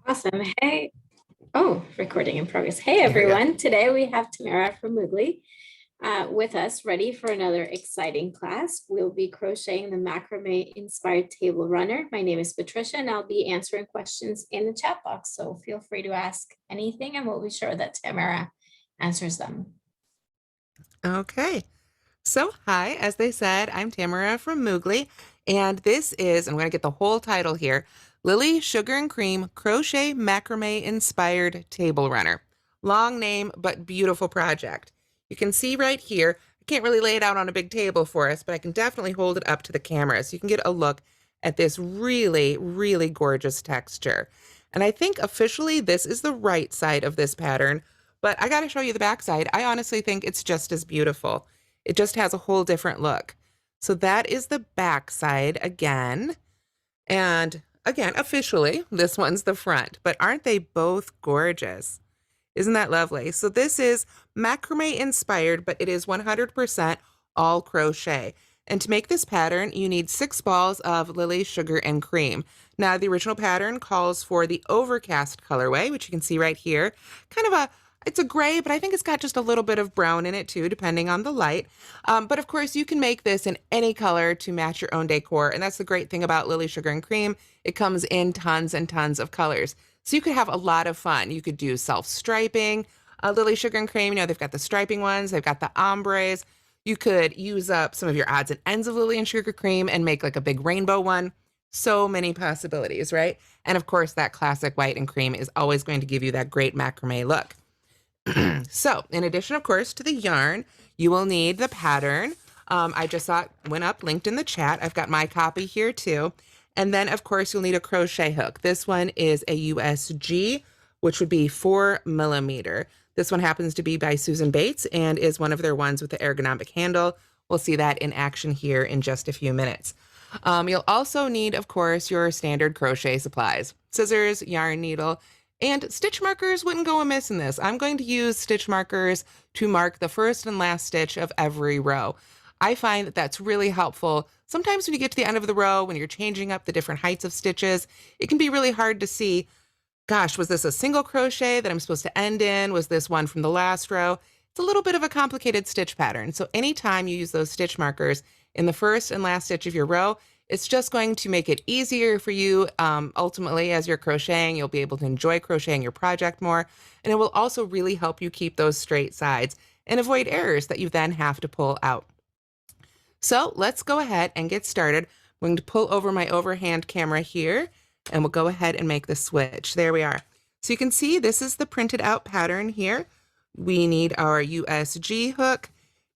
Awesome. Hey, oh, recording in progress. Hey, There we go. everyone. Today we have Tamara from Moogly with us, ready for another exciting class. We'll be crocheting the Macrame-Inspired Table Runner. My name is Patricia, and I'll be answering questions in the chat box. So feel free to ask anything, and we'll be sure that Tamara answers them. Okay. So, hi, as they said, I'm Tamara from Moogly, and this is, I'm going to get the whole title here, Lily Sugar and Cream Crochet Macrame Inspired Table Runner. Long name, but beautiful project. You can see right here, I can't really lay it out on a big table for us, but I can definitely hold it up to the camera so you can get a look at this really, really gorgeous texture. And I think officially this is the right side of this pattern, but I got to show you the back side. I honestly think it's just as beautiful. It just has a whole different look. So that is the back side again. And again, officially, this one's the front, but aren't they both gorgeous? Isn't that lovely? So this is macrame inspired, but it is 100% all crochet. And to make this pattern, you need 6 balls of Lily Sugar and Cream. Now, the original pattern calls for the overcast colorway, which you can see right here. Kind of it's a gray, but I think it's got just a little bit of brown in it too, depending on the light. But of course, you can make this in any color to match your own decor. And that's the great thing about Lily Sugar and Cream. It comes in tons and tons of colors. So you could have a lot of fun. You could do self-striping. Lily Sugar and Cream, they've got the striping ones. They've got the ombres. You could use up some of your odds and ends of Lily and Sugar Cream and make like a big rainbow one. So many possibilities, right? And of course, that classic white and cream is always going to give you that great macrame look. So in addition, of course, to the yarn, you will need the pattern. I just saw it went up, linked in the chat. I've got my copy here too. And then, of course, you'll need a crochet hook. This one is a USG, which would be 4mm. This one happens to be by Susan Bates and is one of their ones with the ergonomic handle. We'll see that in action here in just a few minutes. You'll also need, of course, your standard crochet supplies, scissors, yarn needle, and stitch markers wouldn't go amiss in this. I'm going to use stitch markers to mark the first and last stitch of every row. I find that that's really helpful. Sometimes when you get to the end of the row, when you're changing up the different heights of stitches, it can be really hard to see, gosh, was this a single crochet that I'm supposed to end in? Was this one from the last row? It's a little bit of a complicated stitch pattern. So anytime you use those stitch markers in the first and last stitch of your row, it's just going to make it easier for you. Ultimately, as you're crocheting, you'll be able to enjoy crocheting your project more. And it will also really help you keep those straight sides and avoid errors that you then have to pull out. So let's go ahead and get started. I'm going to pull over my overhand camera here, and we'll go ahead and make the switch. There we are. So you can see this is the printed out pattern here. We need our USG hook,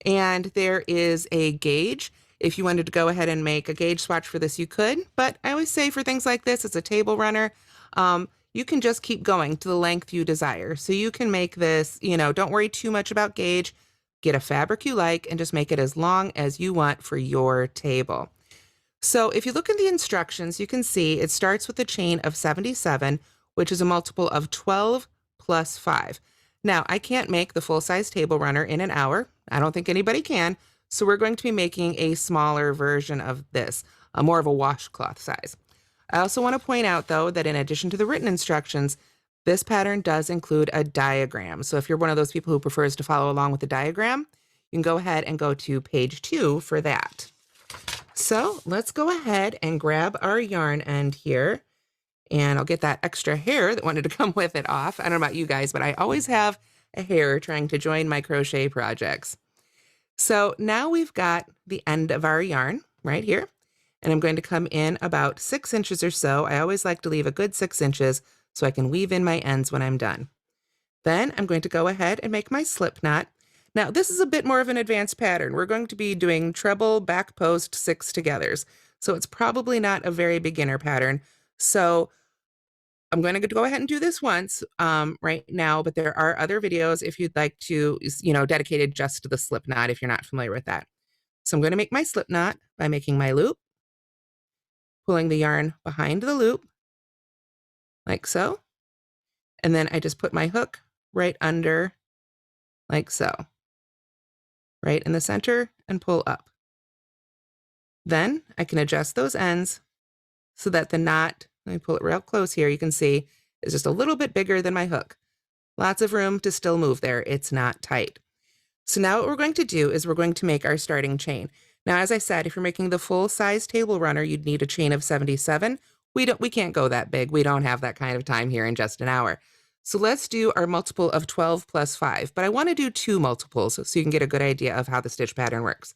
and there is a gauge. If you wanted to go ahead and make a gauge swatch for this, you could, but I always say for things like this, it's a table runner. You can just keep going to the length you desire. So you can make this, don't worry too much about gauge. Get a fabric you like and just make it as long as you want for your table. So if you look at the instructions, you can see it starts with a chain of 77, which is a multiple of 12 plus 5. Now, I can't make the full-size table runner in an hour. I don't think anybody can. So we're going to be making a smaller version of this, more of a washcloth size. I also want to point out, though, that in addition to the written instructions, this pattern does include a diagram. So if you're one of those people who prefers to follow along with the diagram, you can go ahead and go to page 2 for that. So let's go ahead and grab our yarn end here, and I'll get that extra hair that wanted to come with it off. I don't know about you guys, but I always have a hair trying to join my crochet projects. So now we've got the end of our yarn right here, and I'm going to come in about 6 inches or so. I always like to leave a good 6 inches so I can weave in my ends when I'm done. Then I'm going to go ahead and make my slip knot. Now this is a bit more of an advanced pattern. We're going to be doing treble back post 6 togethers. So it's probably not a very beginner pattern. So I'm going to go ahead and do this once right now, but there are other videos if you'd like to, dedicated just to the slip knot if you're not familiar with that. So I'm going to make my slip knot by making my loop, pulling the yarn behind the loop, like so. And then I just put my hook right under, like so, right in the center, and pull up. Then I can adjust those ends so that the knot, let me pull it real close here, you can see is just a little bit bigger than my hook. Lots of room to still move there. It's not tight. So now what we're going to do is we're going to make our starting chain. Now, as I said, if you're making the full size table runner, you'd need a chain of 77. We can't go that big. We don't have that kind of time here in just an hour. So let's do our multiple of 12 plus 5, but I want to do 2 multiples so you can get a good idea of how the stitch pattern works.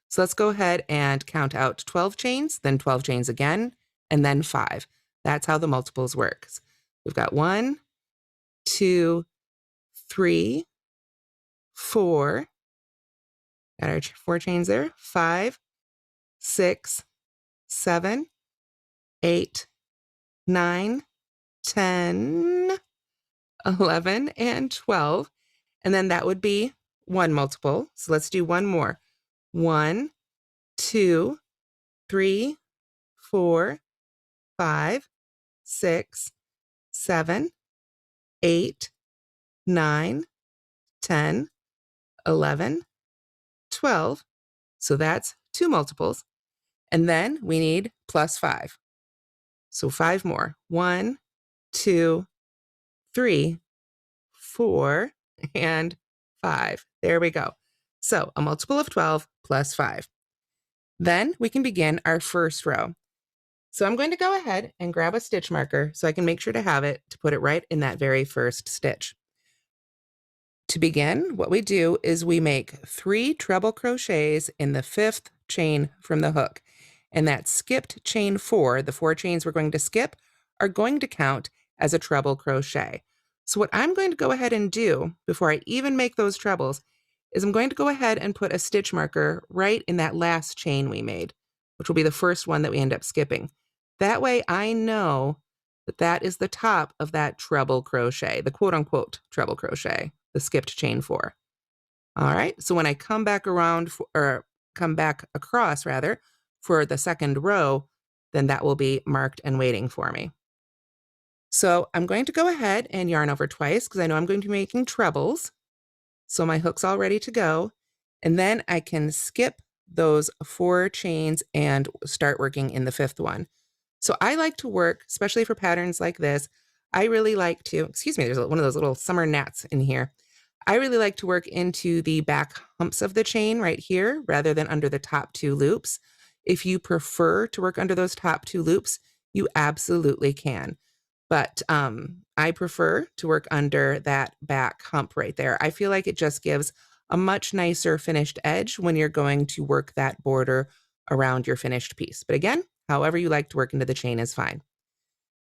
So let's go ahead and count out 12 chains, then 12 chains again, and then 5. That's how the multiples works. We've got 1, 2, 3, 4. Got our 4 chains there. 5, 6, 7, 8, 9, 10, 11, and 12. And then that would be 1 multiple. So let's do one more. 1, 2, 3, 4, 5, 6, 7, 8, 9, 10, 11, 12. So that's 2 multiples. And then we need plus 5. So 5 more. 1, 2, 3, 4, and 5. There we go. So a multiple of 12 plus 5. Then we can begin our first row. So I'm going to go ahead and grab a stitch marker so I can make sure to have it to put it right in that very first stitch. To begin, what we do is we make 3 treble crochets in the 5th chain from the hook. And that skipped chain 4, the 4 chains we're going to skip, are going to count as a treble crochet. So what I'm going to go ahead and do before I even make those trebles is I'm going to go ahead and put a stitch marker right in that last chain we made, which will be the first one that we end up skipping. That way I know that that is the top of that treble crochet, the quote-unquote treble crochet, the skipped chain 4. All right, so when I come back around, or come back across rather, for the second row, then that will be marked and waiting for me. So I'm going to go ahead and yarn over twice because I know I'm going to be making trebles. So my hook's all ready to go. And then I can skip those 4 chains and start working in the 5th one. So I like to work, especially for patterns like this, I really like to, excuse me, there's one of those little summer gnats in here. I really like to work into the back humps of the chain right here rather than under the top 2 loops. If you prefer to work under those top 2 loops, you absolutely can. But I prefer to work under that back hump right there. I feel like it just gives a much nicer finished edge when you're going to work that border around your finished piece. But again, however you like to work into the chain is fine.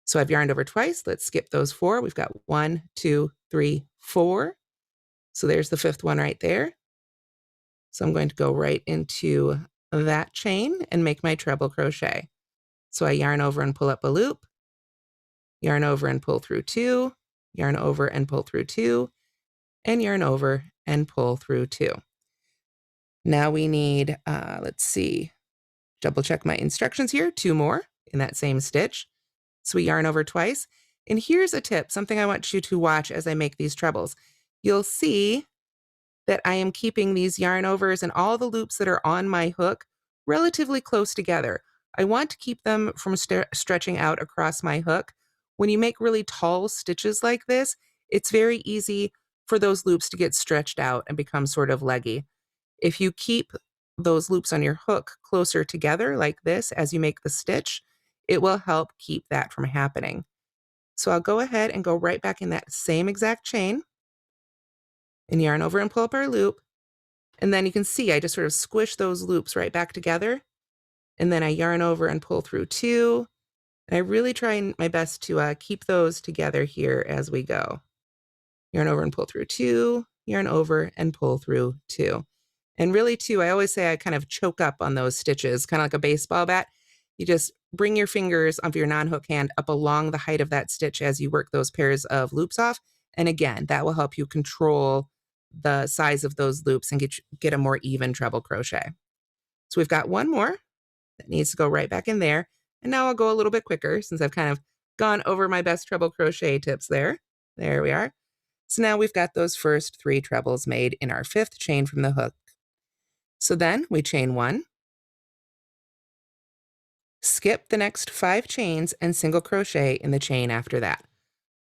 So I've yarned over twice. Let's skip those 4. We've got 1, 2, 3, 4. So there's the 5th one right there. So I'm going to go right into that chain and make my treble crochet. So I yarn over and pull up a loop, yarn over and pull through 2, yarn over and pull through 2, and yarn over and pull through 2. Now we need, let's see, double check my instructions here, 2 more in that same stitch. So we yarn over twice. And here's a tip, something I want you to watch as I make these trebles. You'll see that I am keeping these yarn overs and all the loops that are on my hook relatively close together. I want to keep them from stretching out across my hook. When you make really tall stitches like this, it's very easy for those loops to get stretched out and become sort of leggy. If you keep those loops on your hook closer together like this as you make the stitch, it will help keep that from happening. So I'll go ahead and go right back in that same exact chain and yarn over and pull up our loop. And then you can see I just sort of squish those loops right back together. And then I yarn over and pull through 2. And I really try my best to keep those together here as we go. Yarn over and pull through 2, yarn over and pull through 2. And really too, I always say I kind of choke up on those stitches, kind of like a baseball bat. You just bring your fingers of your non-hook hand up along the height of that stitch as you work those pairs of loops off. And again, that will help you control the size of those loops and get a more even treble crochet. So we've got 1 more that needs to go right back in there. And now I'll go a little bit quicker since I've kind of gone over my best treble crochet tips there. There we are. So now we've got those first 3 trebles made in our 5th chain from the hook. So then we chain 1, skip the next 5 chains and single crochet in the chain after that.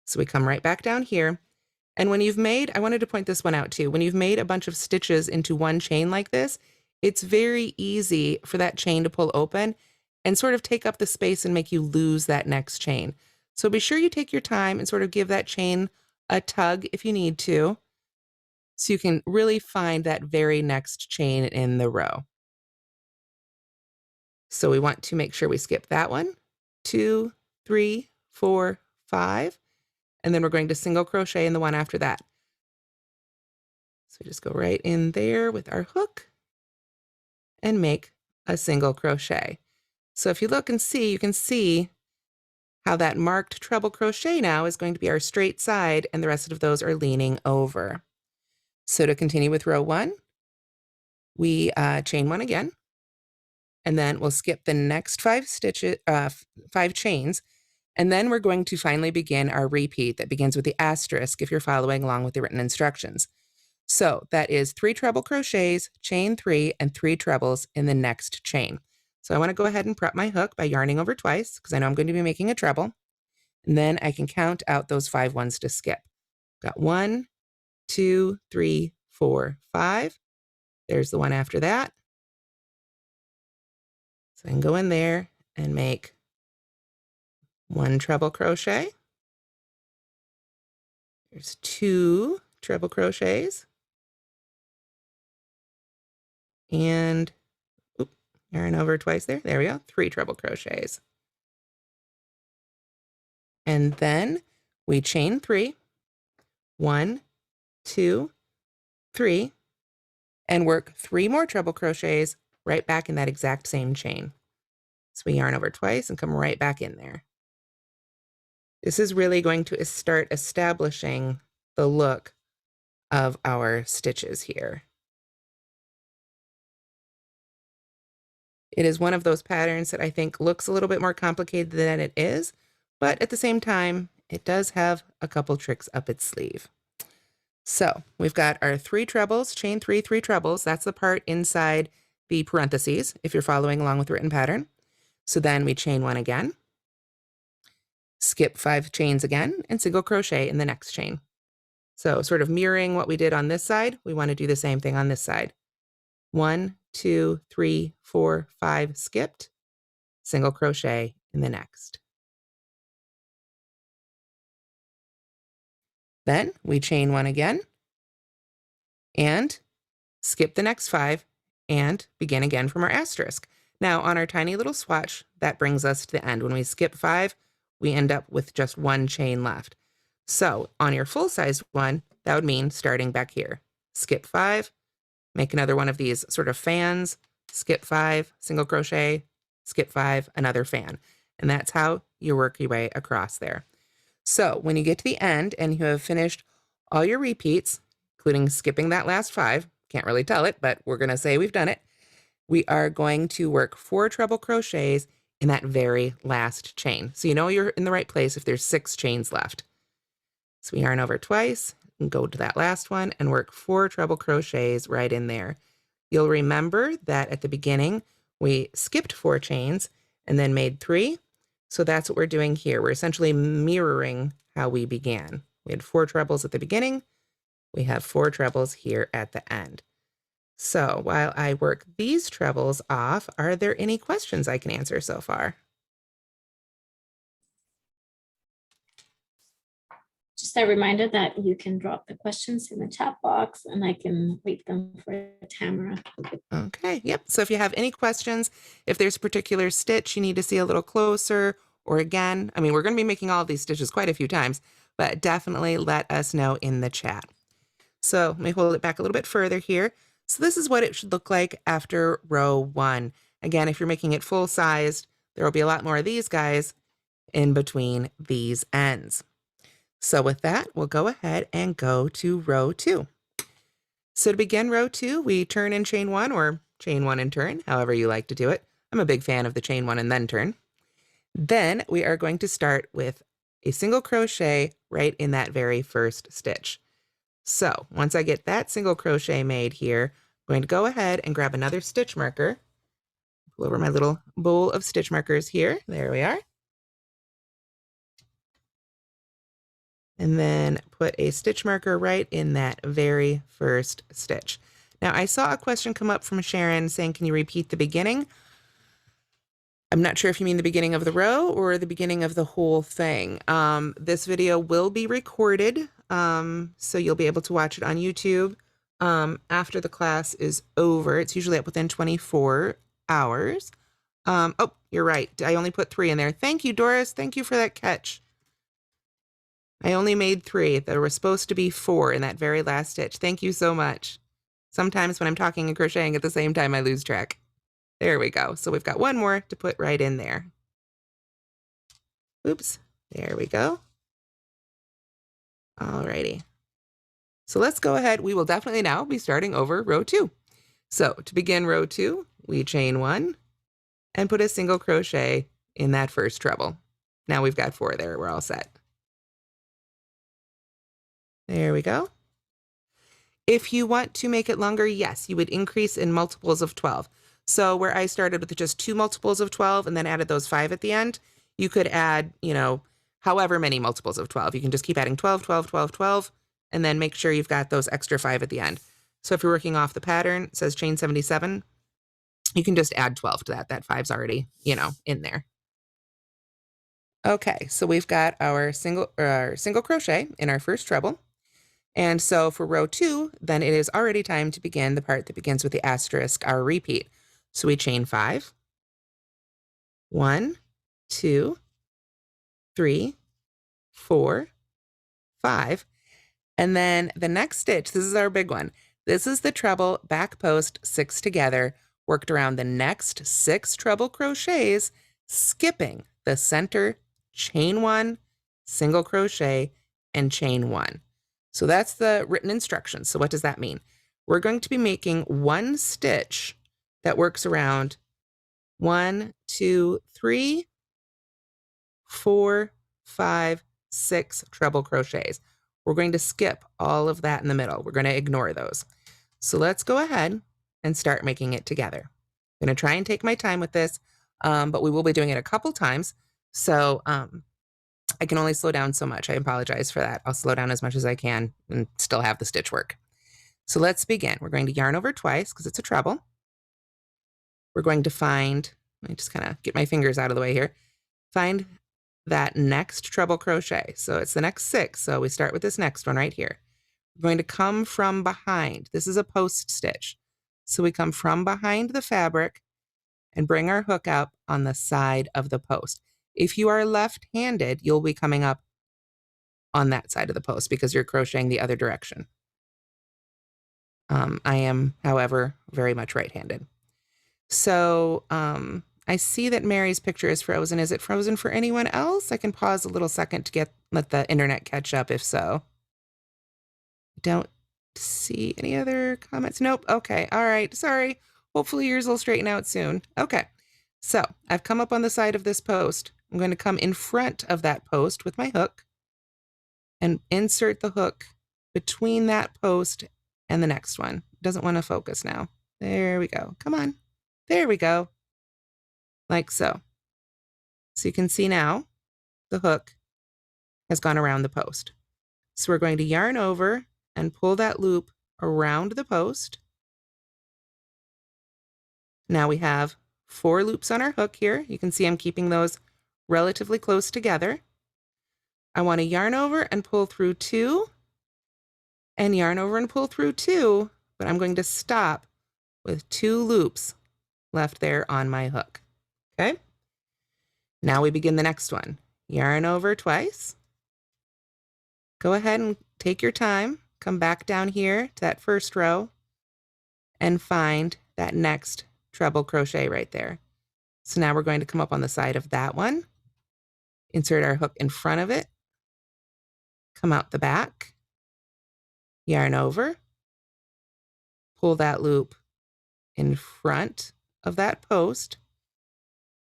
So we come right back down here. And when you've made, I wanted to point this one out too, when you've made a bunch of stitches into one chain like this, it's very easy for that chain to pull open and sort of take up the space and make you lose that next chain. So be sure you take your time and sort of give that chain a tug if you need to, so you can really find that very next chain in the row. So we want to make sure we skip that one, 2, 3, 4, 5, and then we're going to single crochet in the one after that. So just go right in there with our hook and make a single crochet. So if you look and see, you can see how that marked treble crochet now is going to be our straight side, and the rest of those are leaning over. So to continue with row 1, we chain 1 again, and then we'll skip the next 5 stitches, 5 chains, and then we're going to finally begin our repeat that begins with the asterisk if you're following along with the written instructions. So that is 3 treble crochets, chain 3, and 3 trebles in the next chain. So I want to go ahead and prep my hook by yarning over twice because I know I'm going to be making a treble. And then I can count out those 5 ones to skip. Got 1, 2, 3, 4, 5. There's the one after that. So I can go in there and make 1 treble crochet. There's 2 treble crochets. And yarn over twice there. There we go. 3 treble crochets. And then we chain 3. 1, 2, 3, and work 3 more treble crochets right back in that exact same chain. So we yarn over twice and come right back in there. This is really going to start establishing the look of our stitches here. It is one of those patterns that I think looks a little bit more complicated than it is, but at the same time, it does have a couple tricks up its sleeve. So we've got our 3 trebles, chain 3, 3 trebles. That's the part inside the parentheses, if you're following along with the written pattern. So then we chain 1 again, skip 5 chains again, and single crochet in the next chain. So sort of mirroring what we did on this side, we want to do the same thing on this side. 1, 2, 3, 4, 5 skipped, single crochet in the next. Then we chain 1 again and skip the next 5 and begin again from our asterisk. Now on our tiny little swatch, that brings us to the end. When we skip 5, we end up with just 1 chain left. So on your full size one, that would mean starting back here. Skip 5, make another one of these sort of fans, skip 5, single crochet, skip 5, another fan. And that's how you work your way across there. So when you get to the end and you have finished all your repeats, including skipping that last 5, can't really tell it, but we're going to say we've done it. We are going to work 4 treble crochets in that very last chain. So you know you're in the right place if there's 6 chains left. So we yarn over twice and go to that last one and work 4 treble crochets right in there. You'll remember that at the beginning, we skipped 4 chains and then made 3. So that's what we're doing here. We're essentially mirroring how we began. We had 4 trebles at the beginning. We have 4 trebles here at the end. So while I work these trebles off, are there any questions I can answer so far? Just a reminder that you can drop the questions in the chat box and I can read them for Tamara. Okay, yep. So if you have any questions, if there's a particular stitch you need to see a little closer, or again, I mean, we're going to be making all of these stitches quite a few times, but definitely let us know in the chat. So let me hold it back a little bit further here. So this is what it should look like after row 1. Again, if you're making it full sized, there will be a lot more of these guys in between these ends. So with that, we'll go ahead and go to row 2. So to begin row 2, we turn and chain 1, or chain 1 and turn, however you like to do it. I'm a big fan of the chain 1 and then turn. Then we are going to start with a single crochet right in that very first stitch. So once I get that single crochet made here, I'm going to go ahead and grab another stitch marker. Pull over my little bowl of stitch markers here. There we are. and then put a stitch marker right in that very first stitch. Now I saw a question come up from Sharon saying, can you repeat the beginning? I'm not sure if you mean the beginning of the row or the beginning of the whole thing. This video will be recorded, so you'll be able to watch it on YouTube after the class is over. It's usually up within 24 hours. Oh, you're right. I only put 3 in there. Thank you, Doris. Thank you for that catch. I only made 3. There were supposed to be 4 in that very last stitch. Thank you so much. Sometimes when I'm talking and crocheting at the same time, I lose track. There we go. So we've got 1 more to put right in there. Oops. There we go. Alrighty. So let's go ahead. We will definitely now be starting over row 2. So to begin row 2, we chain 1 and put a single crochet in that first treble. Now we've got 4 there. We're all set. There we go. If you want to make it longer, yes, you would increase in multiples of 12. So where I started with just 2 multiples of 12 and then added those 5 at the end, you could add, you know, however many multiples of 12. You can just keep adding 12, 12, 12, 12, and then make sure you've got those extra 5 at the end. So if you're working off the pattern, it says chain 77, you can just add 12 to that. That 5's already, you know, in there. Okay, so we've got our single crochet in our first treble. And so for row 2, then it is already time to begin the part that begins with the asterisk, our repeat. So we chain 5, 1, 2, 3, 4, 5. And then the next stitch, this is our big one. This is the treble back post 6 together, worked around the next 6 treble crochets, skipping the center, chain 1, single crochet, and chain 1. So that's the written instructions. So what does that mean? We're going to be making 1 stitch that works around 1, 2, 3, 4, 5, 6 treble crochets. We're going to skip all of that in the middle. We're going to ignore those. So let's go ahead and start making it together. I'm going to try and take my time with this, but we will be doing it a couple times. So I can only slow down so much. I apologize for that. I'll slow down as much as I can and still have the stitch work. So let's begin. We're going to yarn over twice because it's a treble. We're going to find, let me just kind of get my fingers out of the way here, find that next treble crochet. So it's the next 6. So we start with this next one right here. We're going to come from behind. This is a post stitch. So we come from behind the fabric and bring our hook up on the side of the post. If you are left-handed, you'll be coming up on that side of the post because you're crocheting the other direction. I am, however, very much right-handed. So I see that Mary's picture is frozen. Is it frozen for anyone else? I can pause a little second to let the internet catch up if so. Don't see any other comments. Nope. Okay. All right. Sorry. Hopefully yours will straighten out soon. Okay. So I've come up on the side of this post. I'm going to come in front of that post with my hook and insert the hook between that post and the next one. It doesn't want to focus now. There we go. Come on. There we go. Like so. So you can see now the hook has gone around the post. So we're going to yarn over and pull that loop around the post. Now we have 4 loops on our hook here. You can see I'm keeping those relatively close together. I want to yarn over and pull through 2 and yarn over and pull through 2, but I'm going to stop with 2 loops left there on my hook. Okay. Now we begin the next one. Yarn over twice. Go ahead and take your time. Come back down here to that first row and find that next treble crochet right there. So now we're going to come up on the side of that one, insert our hook in front of it, come out the back, yarn over, pull that loop in front of that post.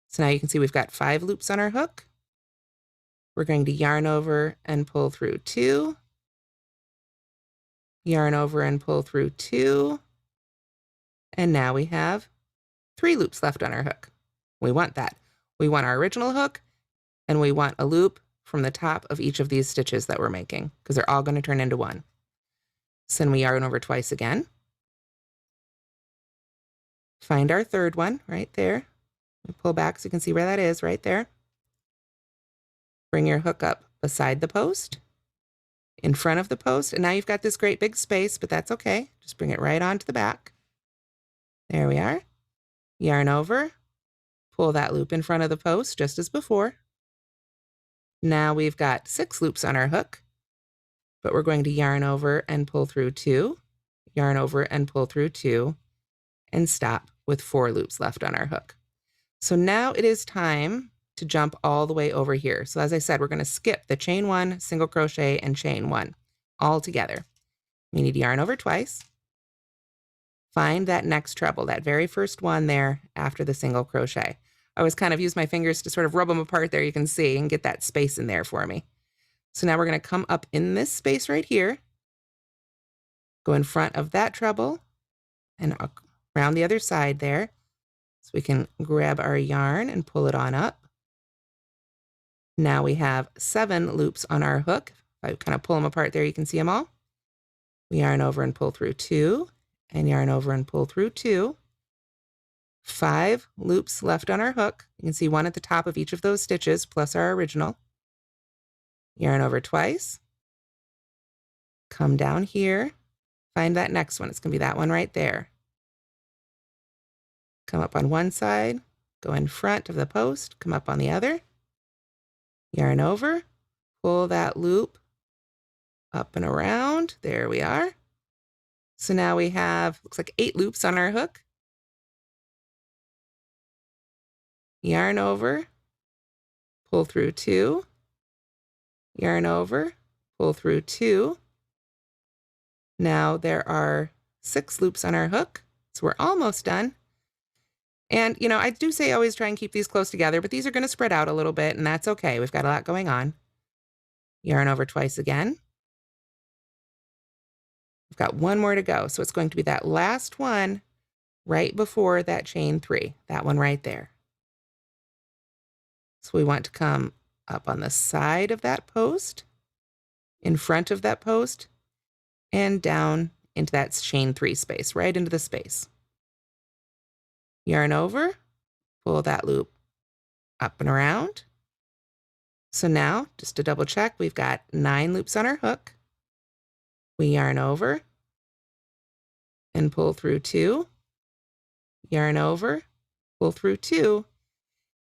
So now you can see we've got 5 loops on our hook. We're going to yarn over and pull through 2, yarn over and pull through 2, and now we have 3 loops left on our hook. We want that. We want our original hook, and we want a loop from the top of each of these stitches that we're making, because they're all going to turn into one. So then we yarn over twice again. Find our third one right there. We pull back so you can see where that is right there. Bring your hook up beside the post, in front of the post, and now you've got this great big space, but that's okay. Just bring it right onto the back. There we are. Yarn over, pull that loop in front of the post just as before. Now we've got 6 loops on our hook, but we're going to yarn over and pull through 2, yarn over and pull through 2, and stop with 4 loops left on our hook. So now it is time to jump all the way over here. So as I said, we're going to skip the chain 1, single crochet, and chain 1 all together. We need to yarn over twice. Find that next treble, that very first one there after the single crochet. I always kind of use my fingers to sort of rub them apart there, you can see, and get that space in there for me. So now we're going to come up in this space right here, go in front of that treble, and around the other side there. So we can grab our yarn and pull it on up. Now we have 7 loops on our hook. If I kind of pull them apart there, you can see them all. We yarn over and pull through 2, and yarn over and pull through 2. 5 loops left on our hook. You can see 1 at the top of each of those stitches, plus our original. Yarn over twice. Come down here. Find that next one. It's going to be that one right there. Come up on one side, go in front of the post, come up on the other. Yarn over, pull that loop up and around. There we are. So now we have, looks like 8 loops on our hook. Yarn over, pull through 2, yarn over, pull through 2. Now there are 6 loops on our hook, so we're almost done. And, you know, I do say always try and keep these close together, but these are going to spread out a little bit, and that's okay. We've got a lot going on. Yarn over twice again. We've got 1 more to go, so it's going to be that last one right before that chain 3, that one right there. So we want to come up on the side of that post, in front of that post, and down into that chain 3 space, right into the space. Yarn over, pull that loop up and around. So now, just to double check, we've got 9 loops on our hook. We yarn over and pull through 2, yarn over, pull through 2,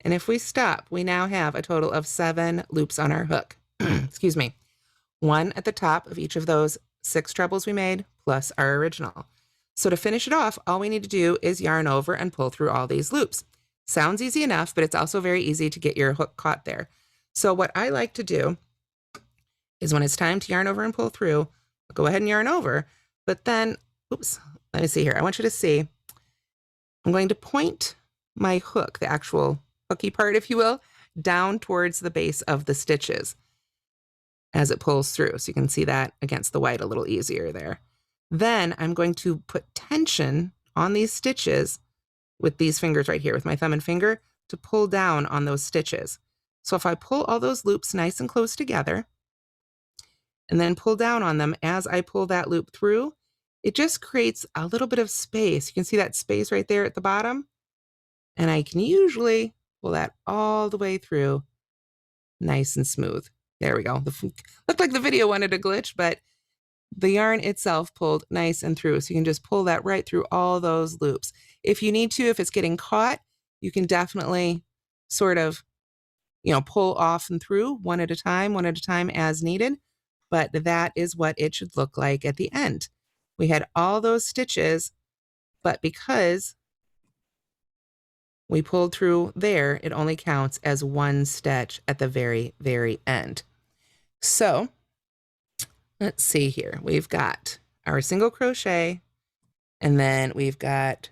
and if we stop, we now have a total of 7 loops on our hook. Excuse me. 1 at the top of each of those 6 trebles we made, plus our original. So to finish it off, all we need to do is yarn over and pull through all these loops. Sounds easy enough, but it's also very easy to get your hook caught there. So what I like to do is when it's time to yarn over and pull through, I'll go ahead and yarn over, but then, oops, let me see here. I want you to see, I'm going to point my hook, the actual hooky part, if you will, down towards the base of the stitches as it pulls through. So you can see that against the white a little easier there. Then I'm going to put tension on these stitches with these fingers right here, with my thumb and finger, to pull down on those stitches. So if I pull all those loops nice and close together, and then pull down on them as I pull that loop through, it just creates a little bit of space. You can see that space right there at the bottom. And I can usually pull that all the way through nice and smooth. There we go. Looked like the video wanted a glitch, but the yarn itself pulled nice and through. So you can just pull that right through all those loops. If you need to, if it's getting caught, you can definitely sort of, you know, pull off and through one at a time as needed. But that is what it should look like at the end. We had all those stitches, but because we pulled through there, it only counts as 1 stitch at the very, very end. So let's see here. We've got our single crochet, and then we've got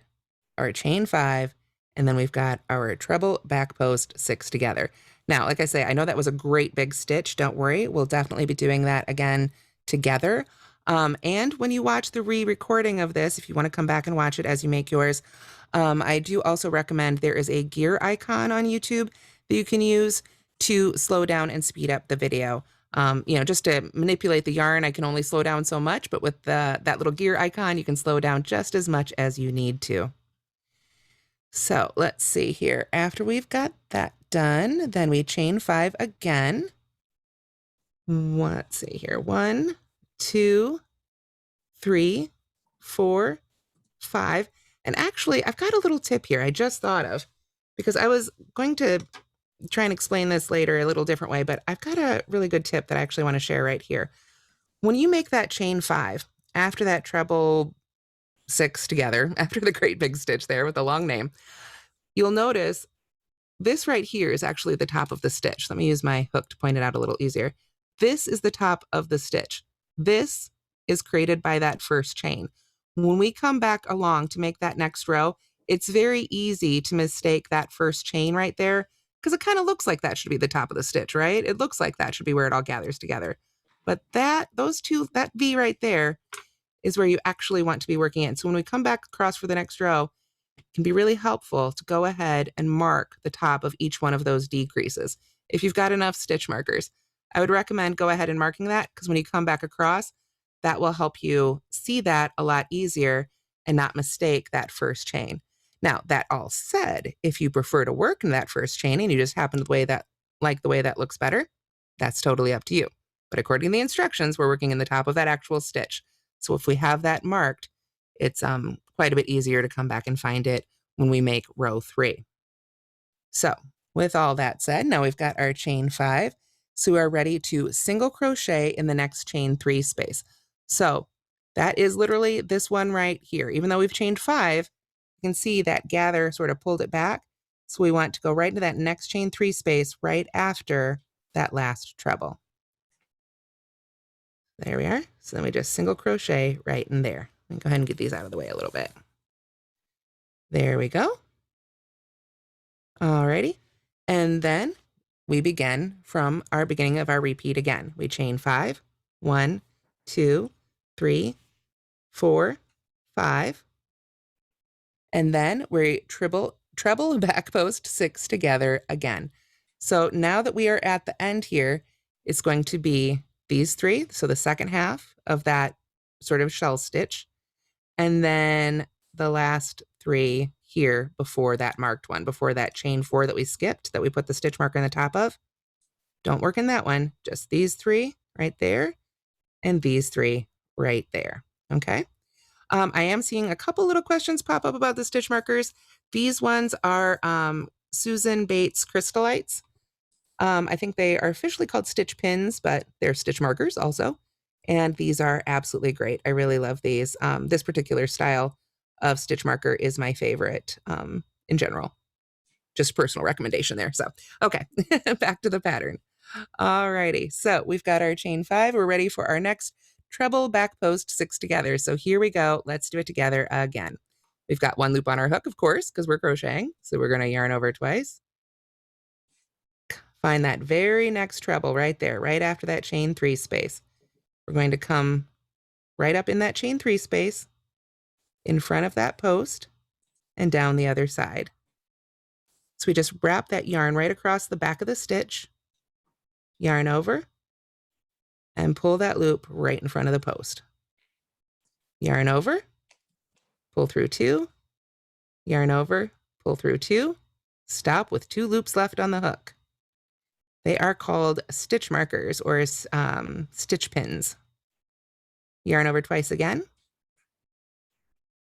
our chain 5, and then we've got our treble back post 6 together. Now, like I say, I know that was a great big stitch. Don't worry. We'll definitely be doing that again together. And when you watch the re-recording of this, if you want to come back and watch it as you make yours, I do also recommend there is a gear icon on YouTube that you can use. to slow down and speed up the video. Just to manipulate the yarn, I can only slow down so much, but with that little gear icon, you can slow down just as much as you need to. So let's see here. After we've got that done, then we chain 5 again. Let's see here. 1, 2, 3, 4, 5. And actually, I've got a little tip here I just thought of, because I was going to try and explain this later a little different way, but I've got a really good tip that I actually want to share right here. When you make that chain 5, after that treble 6 together, after the great big stitch there with the long name, you'll notice this right here is actually the top of the stitch. Let me use my hook to point it out a little easier. This is the top of the stitch. This is created by that first chain. When we come back along to make that next row, it's very easy to mistake that first chain right there, because it kind of looks like that should be the top of the stitch, right? It looks like that should be where it all gathers together. But that V right there is where you actually want to be working in. So when we come back across for the next row, it can be really helpful to go ahead and mark the top of each one of those decreases. If you've got enough stitch markers, I would recommend go ahead and marking that, because when you come back across, that will help you see that a lot easier and not mistake that first chain. Now, that all said, if you prefer to work in that first chain and you just happen to like the way that looks better, that's totally up to you. But according to the instructions, we're working in the top of that actual stitch. So if we have that marked, it's quite a bit easier to come back and find it when we make row 3. So with all that said, now we've got our chain 5. So we are ready to single crochet in the next chain 3 space. So that is literally this one right here. Even though we've chained 5, you can see that gather sort of pulled it back. So we want to go right into that next chain 3 space right after that last treble. There we are. So then we just single crochet right in there. Let me go ahead and get these out of the way a little bit. There we go. Alrighty. And then we begin from our beginning of our repeat again. We chain 5, 1, 2, 3, 4, 5. And then we treble back post 6 together again. So now that we are at the end here, it's going to be these 3. So the second half of that sort of shell stitch, and then the last 3 here before that marked one, before that chain 4 that we skipped, that we put the stitch marker in the top of. Don't work in that one, just these 3 right there, and these 3 right there, okay? I am seeing a couple little questions pop up about the stitch markers. These ones are Susan Bates Crystalites. I think they are officially called stitch pins, but they're stitch markers also. And these are absolutely great. I really love these. This particular style of stitch marker is my favorite in general. Just personal recommendation there. So, okay, back to the pattern. Alrighty, so we've got our chain 5. We're ready for our next treble back post 6 together. So here we go. Let's do it together again. We've got 1 loop on our hook, of course, because we're crocheting. So we're going to yarn over twice. Find that very next treble right there, right after that chain 3 space. We're going to come right up in that chain 3 space, in front of that post, and down the other side. So we just wrap that yarn right across the back of the stitch, yarn over, and pull that loop right in front of the post. Yarn over, pull through 2, yarn over, pull through 2, stop with 2 loops left on the hook. They are called stitch markers or stitch pins. Yarn over twice again.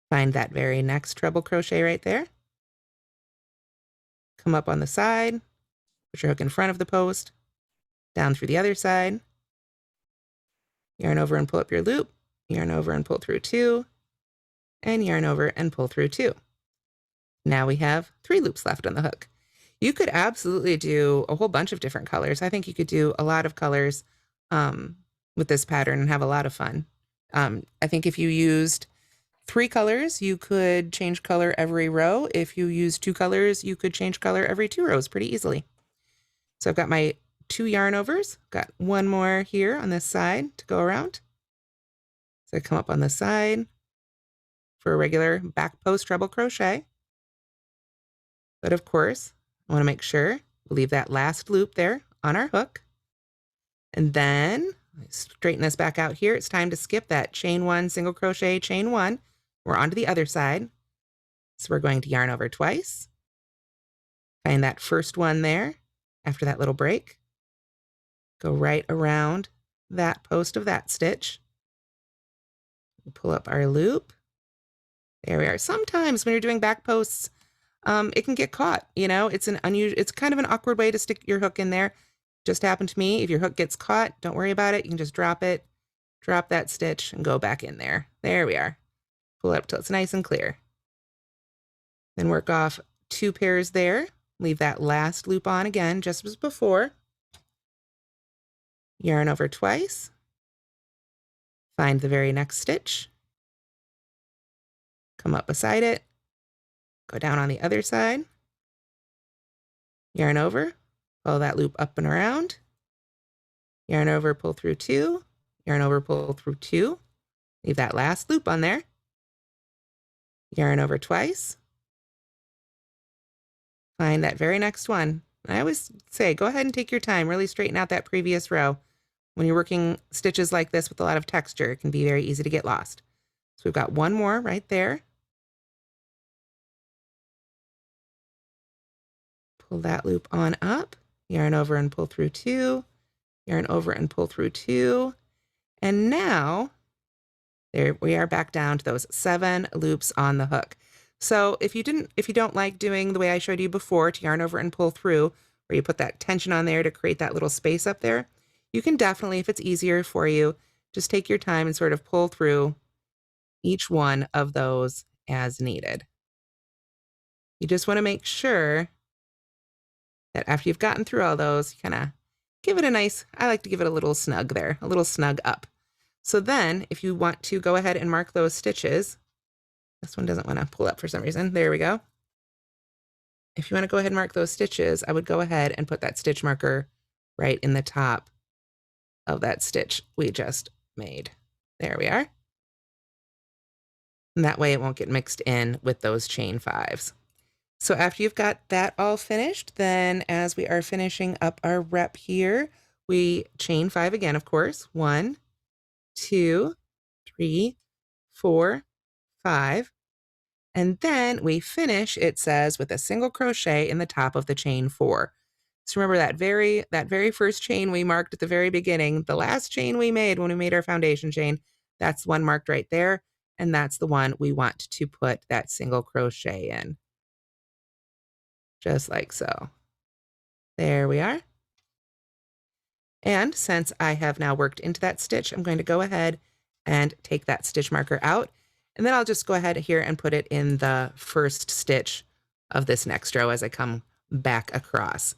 Find that very next treble crochet right there. Come up on the side, put your hook in front of the post, down through the other side. Yarn over and pull up your loop, yarn over and pull through 2, and yarn over and pull through 2. Now we have 3 loops left on the hook. You could absolutely do a whole bunch of different colors. I think you could do a lot of colors with this pattern and have a lot of fun. I think if you used 3 colors, you could change color every row. If you use 2 colors, you could change color every 2 rows pretty easily. So I've got my 2 yarn overs, got 1 more here on this side to go around. So I come up on the side for a regular back post treble crochet. But of course, I want to make sure We'll leave that last loop there on our hook. And then straighten this back out here. It's time to skip that chain one, single crochet, chain one. We're on to the other side. So we're going to yarn over twice. Find that first one there after that little break. Go right around that post of that stitch. Pull up our loop. There we are. Sometimes when you're doing back posts, it can get caught, you know, it's kind of an awkward way to stick your hook in there. Just happened to me. If your hook gets caught, don't worry about it. You can just drop it, drop that stitch and go back in there. There we are. Pull it up till it's nice and clear. Then work off 2 pairs there. Leave that last loop on again, just as before. Yarn over twice. Find the very next stitch. Come up beside it. Go down on the other side. Yarn over. Follow that loop up and around. Yarn over, pull through 2. Yarn over, pull through 2. Leave that last loop on there. Yarn over twice. Find that very next one. I always say, go ahead and take your time. Really straighten out that previous row. When you're working stitches like this with a lot of texture, it can be very easy to get lost. So we've got one more right there. Pull that loop on up. Yarn over and pull through 2. Yarn over and pull through 2. And now, there we are back down to those 7 loops on the hook. So if you don't like doing the way I showed you before, to yarn over and pull through, where you put that tension on there to create that little space up there, you can definitely, if it's easier for you, just take your time and sort of pull through each one of those as needed. You just want to make sure that after you've gotten through all those, you kind of give it a nice, I like to give it a little snug there, a little snug up. So then if you want to go ahead and mark those stitches, this one doesn't want to pull up for some reason. There we go. If you want to go ahead and mark those stitches, I would go ahead and put that stitch marker right in the top of that stitch we just made. There we are. And that way it won't get mixed in with those chain 5s. So after you've got that all finished, then as we are finishing up our rep here, we chain 5 again, of course. 1, 2, 3, 4, 5. And then we finish, it says, with a single crochet in the top of the chain 4. So remember that very first chain we marked at the very beginning, the last chain we made when we made our foundation chain, that's the one marked right there. And that's the one we want to put that single crochet in. Just like so. There we are. And since I have now worked into that stitch, I'm going to go ahead and take that stitch marker out. And then I'll just go ahead here and put it in the first stitch of this next row as I come back across.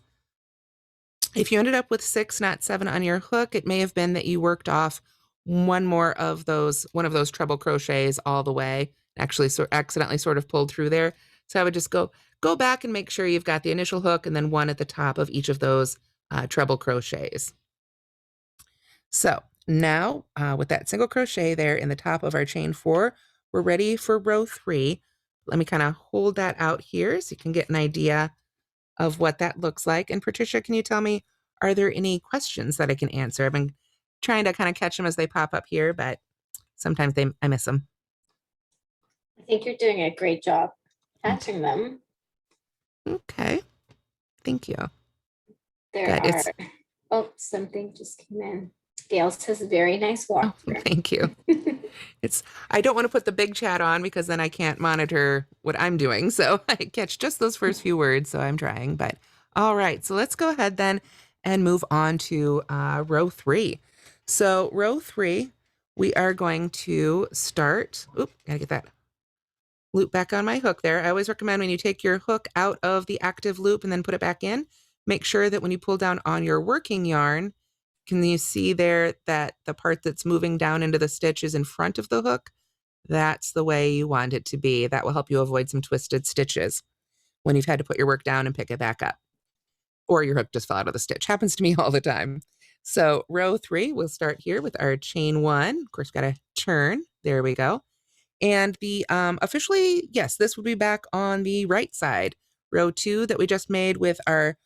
If you ended up with 6, not 7 on your hook, it may have been that you worked off one of those treble crochets all the way, actually accidentally sort of pulled through there. So I would just go back and make sure you've got the initial hook and then one at the top of each of those treble crochets. So now with that single crochet there in the top of our chain 4, we're ready for row 3. Let me kind of hold that out here so you can get an idea of what that looks like. And Patricia, can you tell me, are there any questions that I can answer? I've been trying to kind of catch them as they pop up here, but sometimes I miss them. I think you're doing a great job catching them. Okay, thank you. Oh, something just came in. Gail says very nice walk. Oh, thank you. I don't want to put the big chat on because then I can't monitor what I'm doing. So I catch just those first few words. So I'm trying, but all right. So let's go ahead then and move on to row 3. So row 3, we are going to start. Oop, gotta get that loop back on my hook there. I always recommend when you take your hook out of the active loop and then put it back in, make sure that when you pull down on your working yarn, can you see there that the part that's moving down into the stitch is in front of the hook? That's the way you want it to be. That will help you avoid some twisted stitches when you've had to put your work down and pick it back up. Or your hook just fell out of the stitch. Happens to me all the time. So row 3, we'll start here with our chain 1. Of course, got to turn. There we go. And the officially, yes, this will be back on the right side. Row 2 that we just made with our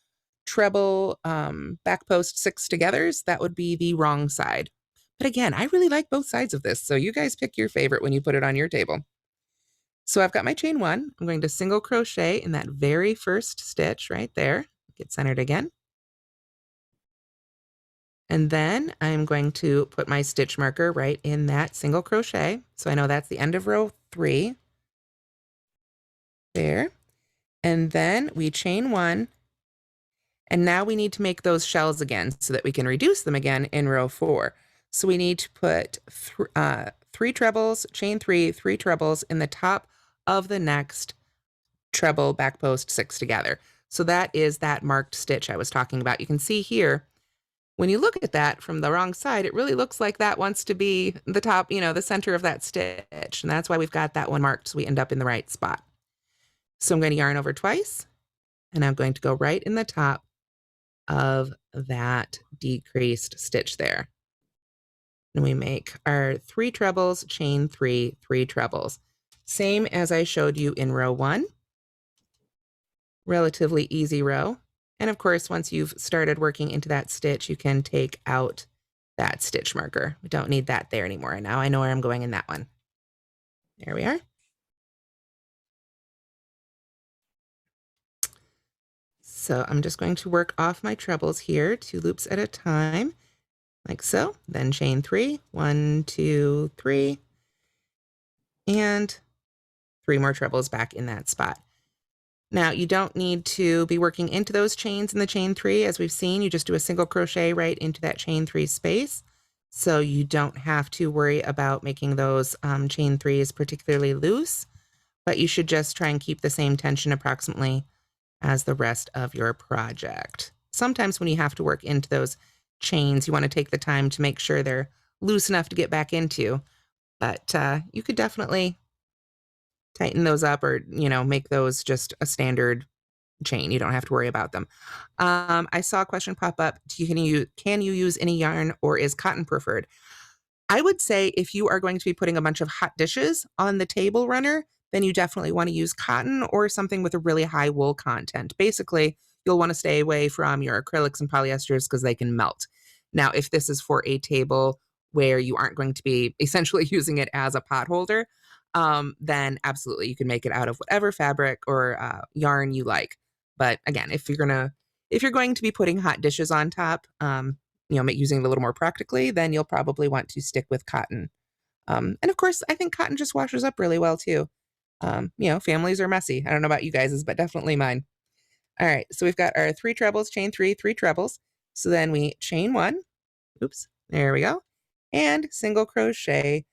treble back post 6 togethers, that would be the wrong side. But again, I really like both sides of this, so you guys pick your favorite when you put it on your table. So I've got my chain 1. I'm going to single crochet in that very first stitch right there. Get centered again. And then I'm going to put my stitch marker right in that single crochet. So I know that's the end of row 3. There. And then we chain 1. And now we need to make those shells again so that we can reduce them again in row 4. So we need to put 3 trebles, chain 3, 3 trebles in the top of the next treble back post 6 together. So that is that marked stitch I was talking about. You can see here, when you look at that from the wrong side, it really looks like that wants to be the top, the center of that stitch. And that's why we've got that one marked so we end up in the right spot. So I'm going to yarn over twice, and I'm going to go right in the top of that decreased stitch there. And we make our 3 trebles, chain 3, 3 trebles. Same as I showed you in row 1. Relatively easy row. And of course, once you've started working into that stitch, you can take out that stitch marker. We don't need that there anymore. And now I know where I'm going in that one. There we are. So I'm just going to work off my trebles here, 2 loops at a time, like so. Then chain 3, 1, 2, 3, and 3 more trebles back in that spot. Now you don't need to be working into those chains in the chain 3, as we've seen. You just do a single crochet right into that chain 3 space. So you don't have to worry about making those chain 3s particularly loose, but you should just try and keep the same tension approximately as the rest of your project. Sometimes when you have to work into those chains, you want to take the time to make sure they're loose enough to get back into, but you could definitely tighten those up or, make those just a standard chain. You don't have to worry about them. I saw a question pop up. Can you use any yarn, or is cotton preferred? I would say if you are going to be putting a bunch of hot dishes on the table runner, then you definitely want to use cotton or something with a really high wool content. Basically, you'll want to stay away from your acrylics and polyesters because they can melt. Now, if this is for a table where you aren't going to be essentially using it as a pot holder, then absolutely you can make it out of whatever fabric or yarn you like. But again, if you're going to be putting hot dishes on top, using it a little more practically, then you'll probably want to stick with cotton. And of course, I think cotton just washes up really well too. Families are messy. I don't know about you guys', but definitely mine. All right, so we've got our 3 trebles, chain 3, 3 trebles. So then we chain 1. Oops, there we go. And single crochet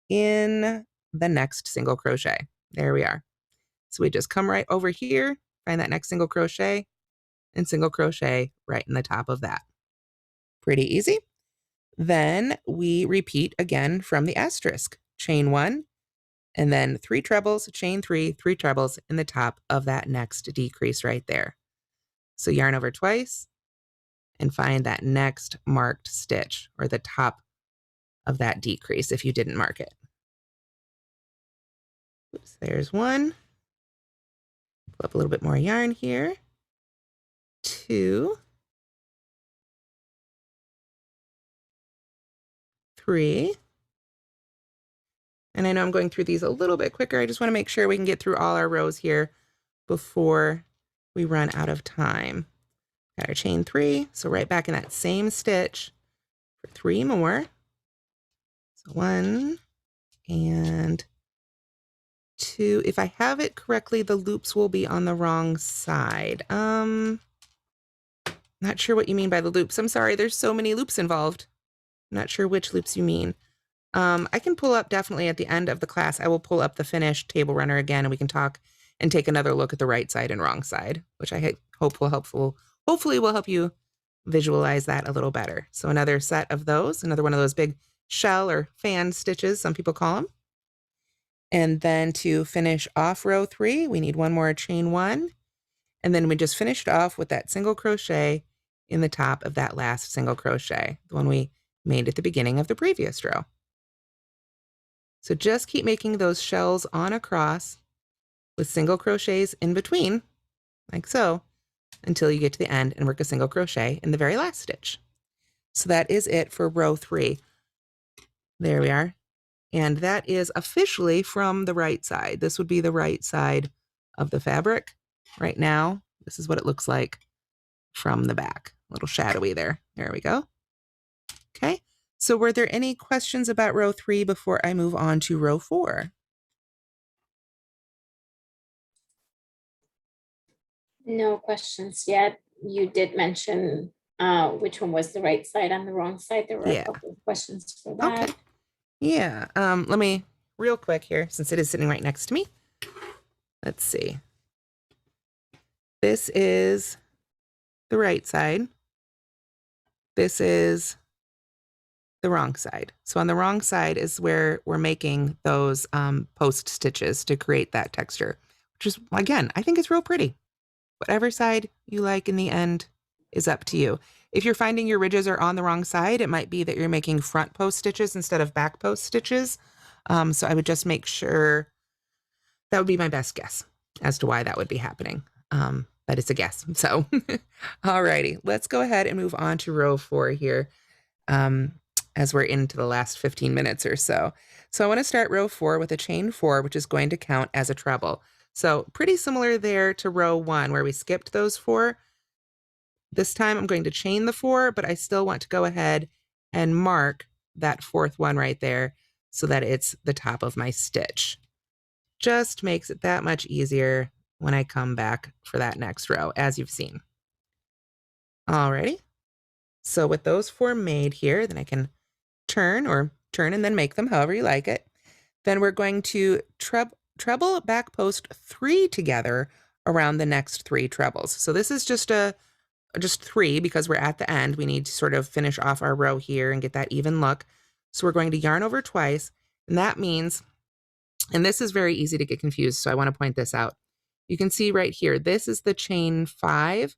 in the next single crochet. There we are. So we just come right over here, find that next single crochet, and single crochet right in the top of that. Pretty easy. Then we repeat again from the asterisk. Chain 1, and then 3 trebles, chain 3, 3 trebles in the top of that next decrease right there. So yarn over twice and find that next marked stitch, or the top of that decrease if you didn't mark it. Oops, there's 1. Pull up a little bit more yarn here. 2. 3. And I know I'm going through these a little bit quicker. I just want to make sure we can get through all our rows here before we run out of time. Got our chain 3, so right back in that same stitch for 3 more. So 1 and 2. If I have it correctly, the loops will be on the wrong side. Not sure what you mean by the loops. I'm sorry, there's so many loops involved. I'm not sure which loops you mean. I can pull up definitely at the end of the class. I will pull up the finished table runner again, and we can talk and take another look at the right side and wrong side, which I hope hopefully will help you visualize that a little better. So another set of those, another one of those big shell or fan stitches, some people call them. And then to finish off row 3, we need 1 more chain 1. And then we just finished off with that single crochet in the top of that last single crochet, the one we made at the beginning of the previous row. So just keep making those shells on across with single crochets in between, like so, until you get to the end and work a single crochet in the very last stitch. So that is it for row 3. There we are. And that is officially from the right side. This would be the right side of the fabric. Right now, this is what it looks like from the back. A little shadowy there. There we go. Okay. So were there any questions about row 3 before I move on to row 4? No questions yet. You did mention which one was the right side and the wrong side. There were a Yeah. couple of questions for Okay. that. Yeah. Let me real quick here, since it is sitting right next to me. Let's see. This is the right side. This is the wrong side. So on the wrong side is where we're making those post stitches to create that texture, which is, again, I think it's real pretty. Whatever side you like in the end is up to you. If you're finding your ridges are on the wrong side, it might be that you're making front post stitches instead of back post stitches. So I would just make sure. That would be my best guess as to why that would be happening. But it's a guess. So, alrighty, let's go ahead and move on to row 4 here as we're into the last 15 minutes or so. So I want to start row 4 with a chain 4, which is going to count as a treble. So pretty similar there to row 1 where we skipped those 4. This time I'm going to chain the 4, but I still want to go ahead and mark that 4th one right there so that it's the top of my stitch. Just makes it that much easier when I come back for that next row, as you've seen. Alrighty. So with those 4 made here, then I can turn and then make them however you like it. Then we're going to treble back post 3 together around the next 3 trebles. So this is just 3 because we're at the end. We need to sort of finish off our row here and get that even look. So we're going to yarn over twice, and that means, and this is very easy to get confused, so I want to point this out. You can see right here, this is the chain 5,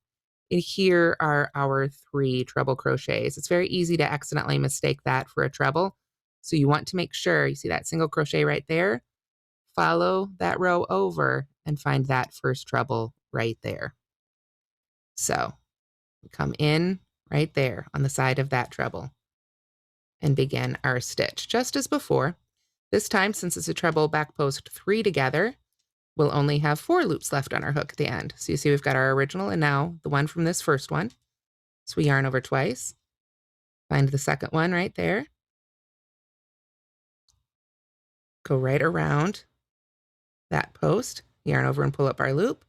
and here are our 3 treble crochets. It's very easy to accidentally mistake that for a treble. So you want to make sure, you see that single crochet right there? Follow that row over and find that first treble right there. So we come in right there on the side of that treble and begin our stitch, just as before. This time, since it's a treble back post 3 together, we'll only have 4 loops left on our hook at the end. So you see we've got our original and now the one from this first one. So we yarn over twice, find the second one right there, go right around that post, yarn over and pull up our loop,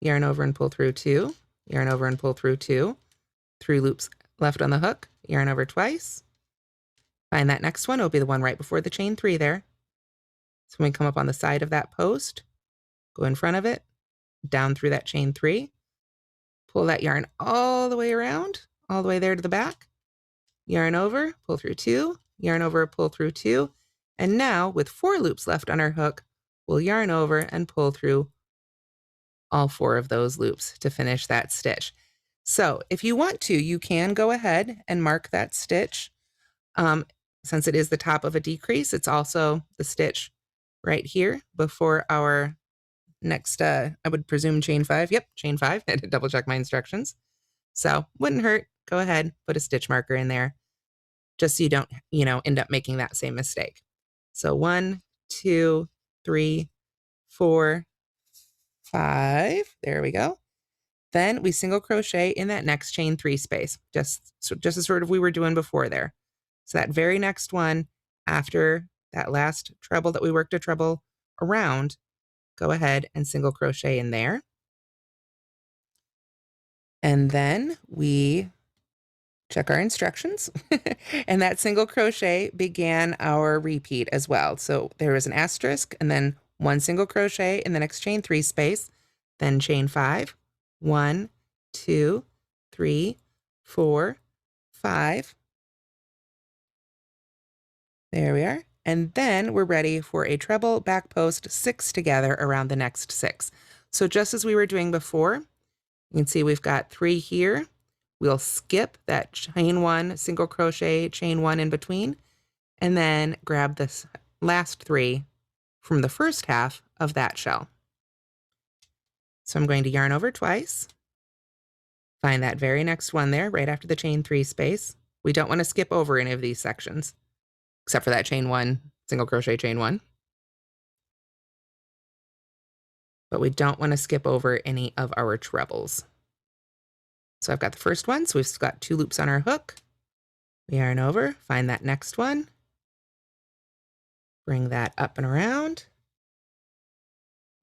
yarn over and pull through 2, yarn over and pull through 2, 3 loops left on the hook, yarn over twice, find that next one. It'll be the one right before the chain 3 there. So when we come up on the side of that post, go in front of it, down through that chain 3, pull that yarn all the way around, all the way there to the back, yarn over, pull through 2, yarn over, pull through 2, and now with 4 loops left on our hook, we'll yarn over and pull through all 4 of those loops to finish that stitch. So if you want to, you can go ahead and mark that stitch. Since it is the top of a decrease, it's also the stitch right here before our next, I would presume chain 5. Yep, chain 5. I had to double check my instructions. So wouldn't hurt. Go ahead, put a stitch marker in there just so you don't, end up making that same mistake. So 1, 2, 3, 4, 5. There we go. Then we single crochet in that next chain 3 space, just as sort of we were doing before there. So that very next one after that last treble that we worked a treble around, go ahead and single crochet in there. And then we check our instructions and that single crochet began our repeat as well. So there was an asterisk and then 1 single crochet in the next chain 3 space, then chain 5, 1, 2, 3, 4, 5. There we are. And then we're ready for a treble back post 6 together around the next 6. So just as we were doing before, you can see we've got 3 here. We'll skip that chain 1, single crochet, chain 1 in between, and then grab this last 3 from the first half of that shell. So I'm going to yarn over twice, Find that very next one there, right after the chain 3 space. We don't want to skip over any of these sections, except for that chain 1, single crochet, chain 1. But we don't want to skip over any of our trebles. So I've got the first one, so we've got 2 loops on our hook. We yarn over, find that next one. Bring that up and around.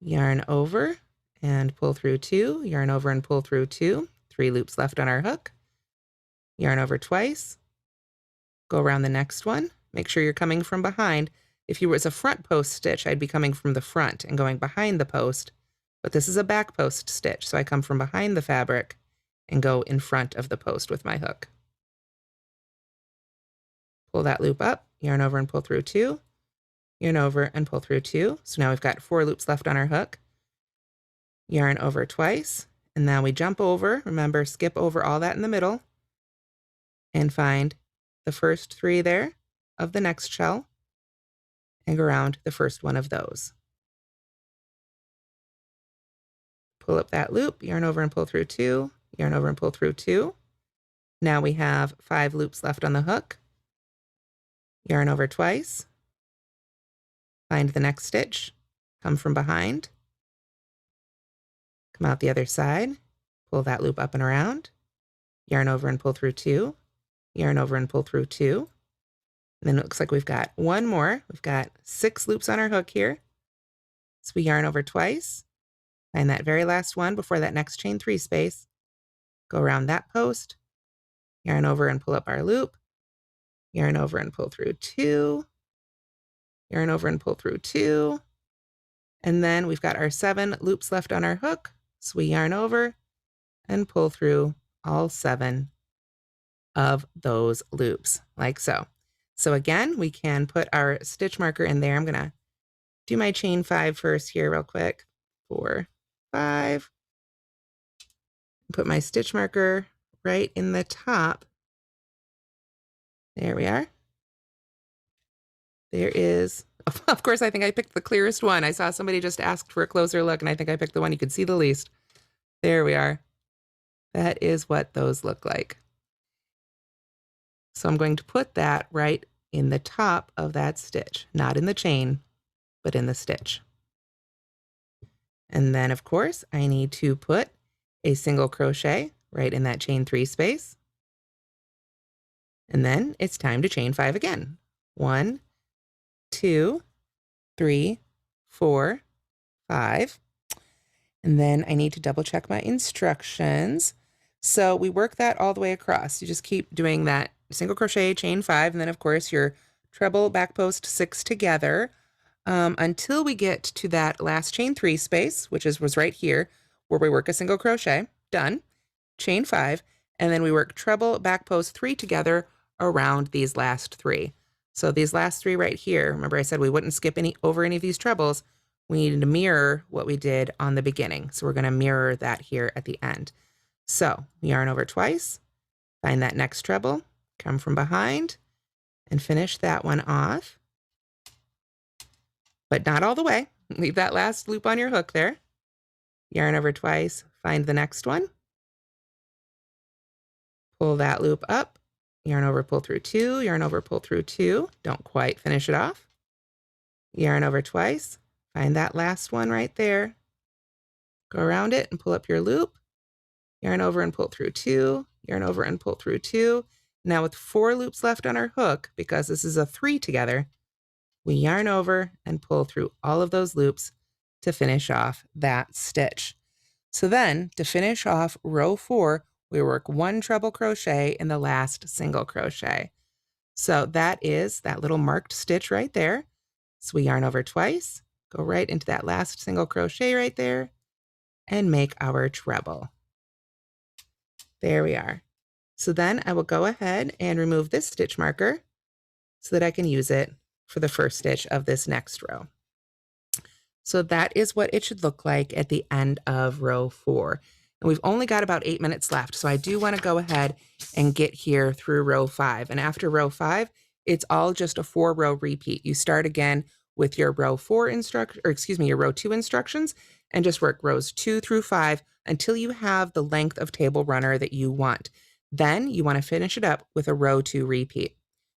Yarn over and pull through 2, yarn over and pull through 2, 3 loops left on our hook. Yarn over twice, go around the next one. Make sure you're coming from behind. If you was a front post stitch, I'd be coming from the front and going behind the post, but this is a back post stitch, so I come from behind the fabric and go in front of the post with my hook. Pull that loop up, yarn over and pull through 2, yarn over and pull through 2. So now we've got 4 loops left on our hook. Yarn over twice, and now we jump over. Remember, skip over all that in the middle and find the first 3 there of the next shell and go around the first one of those. Pull up that loop, yarn over and pull through 2, yarn over and pull through 2. Now we have 5 loops left on the hook. Yarn over twice, find the next stitch, come from behind, come out the other side, pull that loop up and around, yarn over and pull through 2, yarn over and pull through 2. And then it looks like we've got one more. We've got 6 loops on our hook here. So we yarn over twice, find that very last one before that next chain 3 space, go around that post, yarn over and pull up our loop, yarn over and pull through 2, yarn over and pull through 2, and then we've got our 7 loops left on our hook, so we yarn over and pull through all 7 of those loops, like so. So again, we can put our stitch marker in there. I'm gonna do my chain 5 first here real quick. 4, 5. Put my stitch marker right in the top. There we are. There is, of course, I think I picked the clearest one. I saw somebody just asked for a closer look, and I think I picked the one you could see the least. There we are. That is what those look like. So I'm going to put that right in the top of that stitch, not in the chain, but in the stitch. And then, of course, I need to put a single crochet right in that chain 3 space. And then it's time to chain 5 again. 1, 2, 3, 4, 5. And then I need to double check my instructions. So we work that all the way across. You just keep doing that single crochet, chain 5, and then of course your treble back post 6 together until we get to that last chain 3 space, which was right here, where we work a single crochet. Done. Chain 5, and then we work treble back post 3 together around these last 3. So these last 3 right here, remember I said we wouldn't skip over any of these trebles. We needed to mirror what we did on the beginning. So we're going to mirror that here at the end. So yarn over twice, find that next treble, come from behind, and finish that one off. But not all the way. Leave that last loop on your hook there. Yarn over twice, find the next one. Pull that loop up, yarn over, pull through 2, yarn over, pull through 2. Don't quite finish it off. Yarn over twice, find that last one right there. Go around it and pull up your loop. Yarn over and pull through 2, yarn over and pull through 2. Now with 4 loops left on our hook, because this is a 3 together, we yarn over and pull through all of those loops to finish off that stitch. So then to finish off row 4, we work 1 treble crochet in the last single crochet. So that is that little marked stitch right there. So we yarn over twice, go right into that last single crochet right there, and make our treble. There we are. So then I will go ahead and remove this stitch marker so that I can use it for the first stitch of this next row. So that is what it should look like at the end of row 4. And we've only got about 8 minutes left. So I do want to go ahead and get here through row 5. And after row 5, it's all just a 4-row repeat. You start again with your row 4 instruction, or excuse me, your row 2 instructions, and just work rows 2 through 5 until you have the length of table runner that you want. Then you want to finish it up with a row 2 repeat.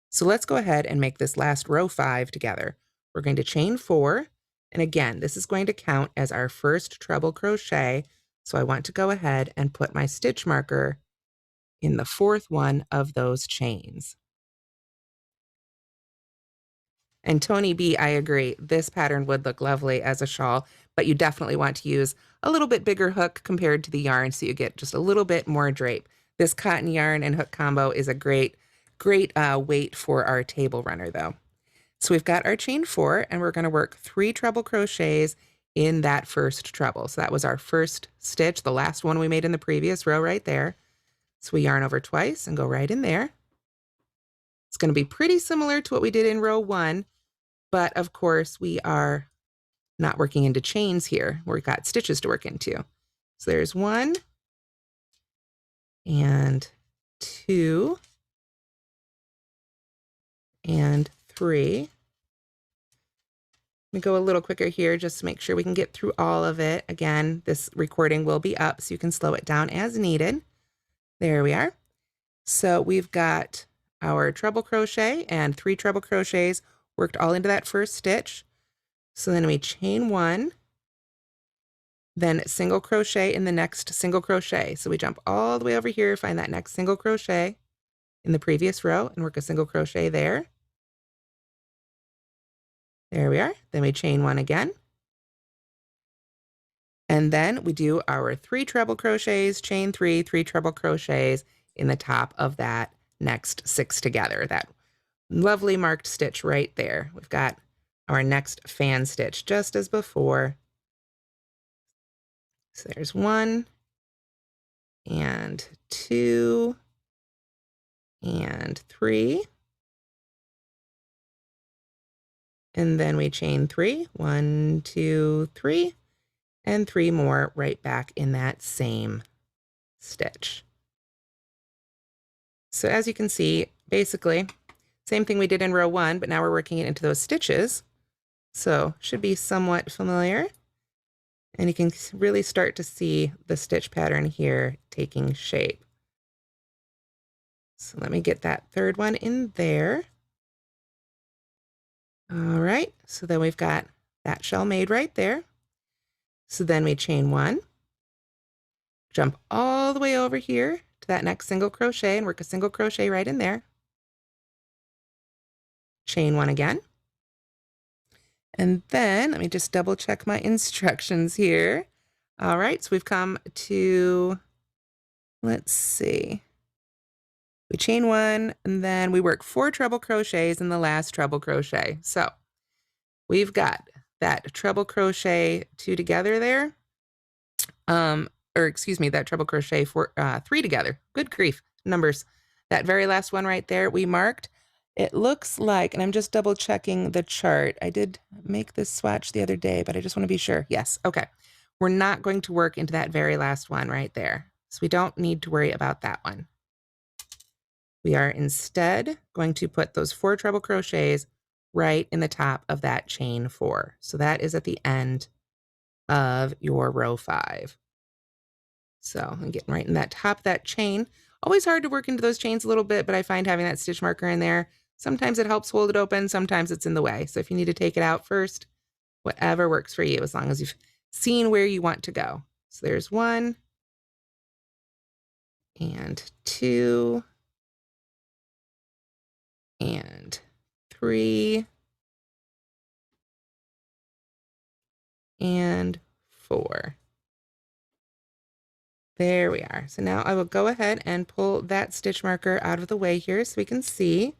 So let's go ahead and make this last row 5 together. We're going to chain 4, and again, this is going to count as our first treble crochet. So I want to go ahead and put my stitch marker in the 4th one of those chains. And Tony B, I agree, this pattern would look lovely as a shawl, but you definitely want to use a little bit bigger hook compared to the yarn so you get just a little bit more drape. This cotton yarn and hook combo is a great weight for our table runner though. So we've got our chain 4, and we're going to work 3 treble crochets in that first treble. So that was our first stitch, the last one we made in the previous row right there. So we yarn over twice and go right in there. It's going to be pretty similar to what we did in row 1, but of course we are not working into chains here. We've got stitches to work into. So there's 1 and 2 and 3. Let me go a little quicker here just to make sure we can get through all of it. Again, this recording will be up so you can slow it down as needed. There we are. So we've got our treble crochet and 3 treble crochets worked all into that first stitch. So then we chain 1, then single crochet in the next single crochet. So we jump all the way over here, find that next single crochet in the previous row and work a single crochet there. There we are. Then we chain 1 again. And then we do our 3 treble crochets, chain 3, 3 treble crochets in the top of that next 6 together. That lovely marked stitch right there. We've got our next fan stitch just as before. So there's 1 and 2 and 3. And then we chain 3, 1, 2, 3, and 3 more right back in that same stitch. So as you can see, basically, same thing we did in row 1, but now we're working it into those stitches. So should be somewhat familiar. And you can really start to see the stitch pattern here taking shape. So let me get that 3rd one in there. All right, so then we've got that shell made right there. So then we chain 1, jump all the way over here to that next single crochet and work a single crochet right in there. Chain 1 again. And then let me just double check my instructions here. All right, so we've come to, let's see. We chain 1, and then we work 4 treble crochets in the last treble crochet. So we've got that treble crochet 2 together there. Or excuse me, that treble crochet 3 together. Good grief, numbers. That very last one right there we marked. It looks like, and I'm just double checking the chart. I did make this swatch the other day, but I just want to be sure. Yes, okay. We're not going to work into that very last one right there. So we don't need to worry about that one. We are instead going to put those 4 treble crochets right in the top of that chain 4. So that is at the end of your row 5. So I'm getting right in that top of that chain. Always hard to work into those chains a little bit, but I find having that stitch marker in there, sometimes it helps hold it open, sometimes it's in the way. So if you need to take it out first, whatever works for you, as long as you've seen where you want to go. So there's 1 and 2 and 3 and 4. There we are. So now I will go ahead and pull that stitch marker out of the way here so we can see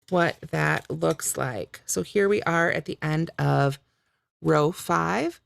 what that looks like. So here we are at the end of row 5.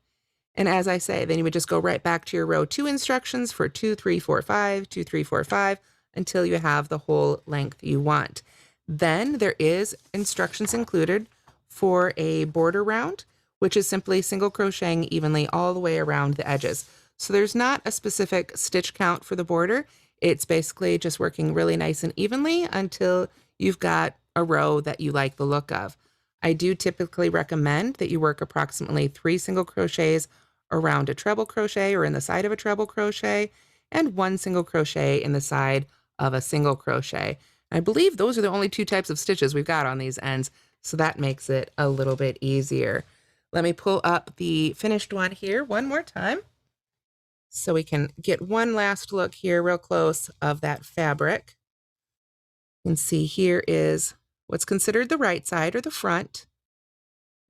And as I say, then you would just go right back to your row 2 instructions for 2, 3, 4, 5, 2, 3, 4, 5 until you have the whole length you want. Then there is instructions included for a border round, which is simply single crocheting evenly all the way around the edges. So there's not a specific stitch count for the border. It's basically just working really nice and evenly until you've got a row that you like the look of. I do typically recommend that you work approximately 3 single crochets around a treble crochet or in the side of a treble crochet, and 1 single crochet in the side of a single crochet. I believe those are the only 2 types of stitches we've got on these ends, so that makes it a little bit easier. Let me pull up the finished one here one more time so we can get one last look here real close of that fabric. You can see here is what's considered the right side or the front.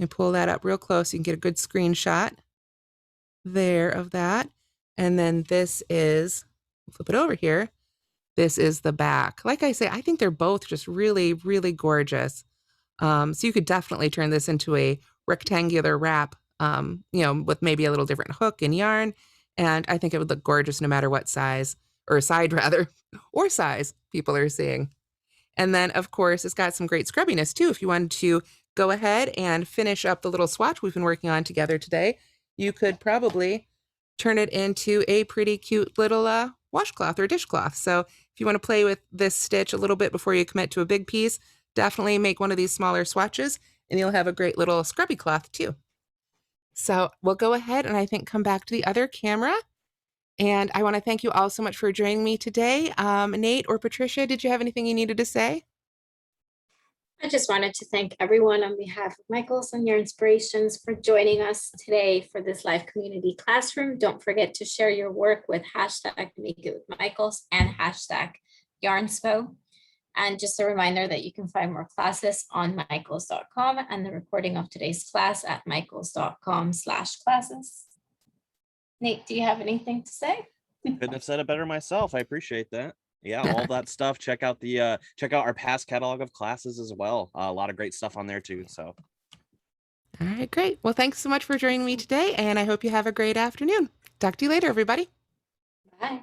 And pull that up real close so you can get a good screenshot there of that. And then this is, flip it over here, this is the back. Like I say, I think they're both just really, really gorgeous. So you could definitely turn this into a rectangular wrap, with maybe a little different hook and yarn. And I think it would look gorgeous no matter what size, or side rather, or size people are seeing. And then, of course, it's got some great scrubbiness too. If you wanted to go ahead and finish up the little swatch we've been working on together today, you could probably turn it into a pretty cute little washcloth or dishcloth. So if you want to play with this stitch a little bit before you commit to a big piece, definitely make one of these smaller swatches and you'll have a great little scrubby cloth too. So we'll go ahead and I think come back to the other camera. And I want to thank you all so much for joining me today. Nate or Patricia, did you have anything you needed to say? I just wanted to thank everyone on behalf of Michaels and Your Inspirations for joining us today for this live community classroom. Don't forget to share your work with hashtag Make It With Michaels and hashtag Yarnspo. And just a reminder that you can find more classes on michaels.com and the recording of today's class at michaels.com/classes. Nate, do you have anything to say? Couldn't have said it better myself. I appreciate that. Yeah, all that stuff. Check out our past catalog of classes as well. A lot of great stuff on there too. So, All right, great. Well, thanks so much for joining me today, and I hope you have a great afternoon. Talk to you later, everybody. Bye.